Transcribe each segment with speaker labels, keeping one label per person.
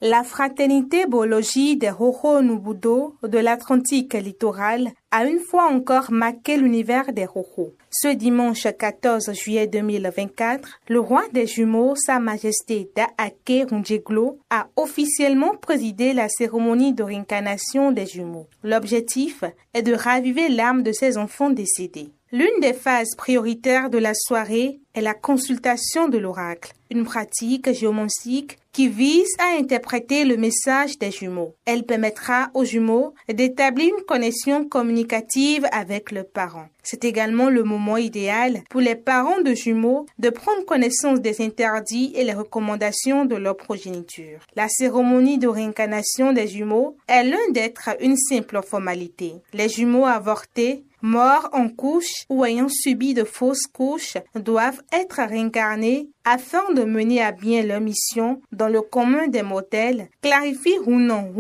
Speaker 1: La fraternité Bologi des Rojo Nubudo de l'Atlantique littoral a une fois encore marqué l'univers des Rojo. Ce dimanche 14 juillet 2024, le roi des jumeaux, Sa Majesté Daake Rundjeglo, a officiellement présidé la cérémonie de réincarnation des jumeaux. L'objectif est de raviver l'âme de ses enfants décédés. L'une des phases prioritaires de la soirée est la consultation de l'oracle, une pratique géomantique qui vise à interpréter le message des jumeaux. Elle permettra aux jumeaux d'établir une connexion communicative avec leurs parents. C'est également le moment idéal pour les parents de jumeaux de prendre connaissance des interdits et les recommandations de leur progéniture. La cérémonie de réincarnation des jumeaux est loin d'être une simple formalité. Les jumeaux avortés, morts en couche ou ayant subi de fausses couches doivent être réincarnés afin de mener à bien leur mission dans le commun des mortels. Clarifie Rounon,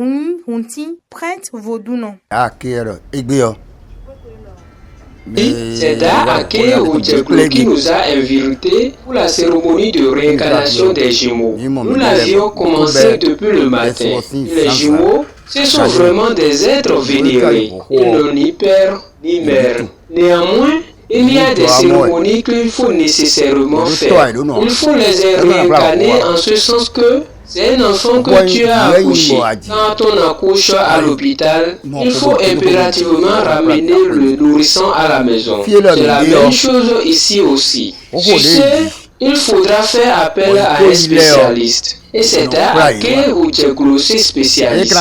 Speaker 1: Runti, prêtre Vaudounon.
Speaker 2: C'est Daake Rundjeglo qui nous a invités pour la cérémonie de réincarnation des jumeaux. Nous l'avions commencé depuis le matin. Les jumeaux, ce sont vraiment des êtres vénérés. Ils n'ont ni père ni mère. Néanmoins, il y a des cérémonies qu'il faut nécessairement faire. Il faut les réincarner en ce sens que c'est un enfant que tu as accouché. Quand on accouche à l'hôpital, il faut impérativement ramener le nourrisson à la maison. C'est la même chose ici aussi. Sur ce, il faudra faire appel à un spécialiste. Et c'est Daake Rundjeglo, ce spécialiste.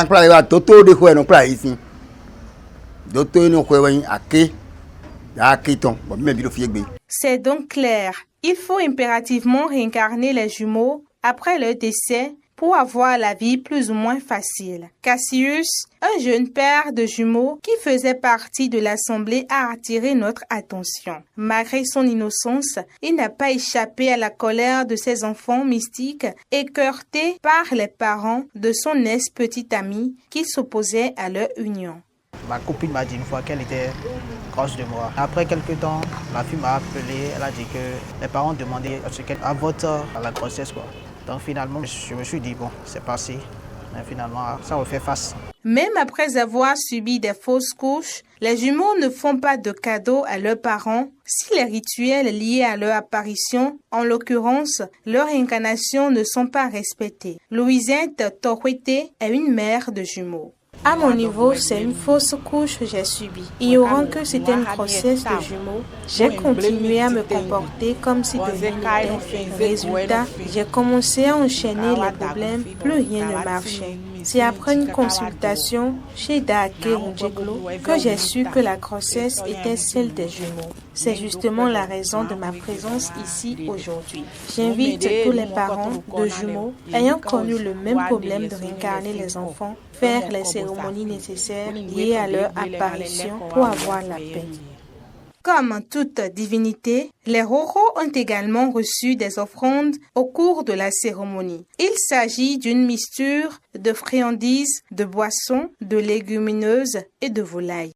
Speaker 1: C'est donc clair. Il faut impérativement réincarner les jumeaux après leur décès pour avoir la vie plus ou moins facile. Cassius, un jeune père de jumeaux qui faisait partie de l'assemblée, a attiré notre attention. Malgré son innocence, il n'a pas échappé à la colère de ses enfants mystiques, écœurés par les parents de son ex-petite amie qui s'opposait à leur union.
Speaker 3: Ma copine m'a dit une fois qu'elle était proche de moi. Après quelques temps, ma fille m'a appelé, elle a dit que les parents demandaient ce qu'elle avorte à la grossesse, quoi. Donc finalement, je me suis dit, bon, c'est passé. Mais finalement, ça refait face.
Speaker 1: Même après avoir subi des fausses couches, les jumeaux ne font pas de cadeaux à leurs parents si les rituels liés à leur apparition, en l'occurrence leur incarnation, ne sont pas respectés. Louisette Torwete est une mère de jumeaux. À mon niveau, c'est une fausse couche que j'ai subie. Ignorant que c'était une grossesse de jumeaux, j'ai continué à me comporter comme si de rien n'était. Résultat, j'ai commencé à enchaîner les problèmes, plus rien ne marchait. C'est après une consultation chez Daake Rundjeglo que j'ai su que la grossesse était celle des jumeaux. C'est justement la raison de ma présence ici aujourd'hui. J'invite tous les parents de jumeaux ayant connu le même problème de réincarner les enfants, faire les cérémonies nécessaires liées à leur apparition pour avoir la paix. Comme toute divinité, les Rojo ont également reçu des offrandes au cours de la cérémonie. Il s'agit d'une mixture de friandises, de boissons, de légumineuses et de volailles.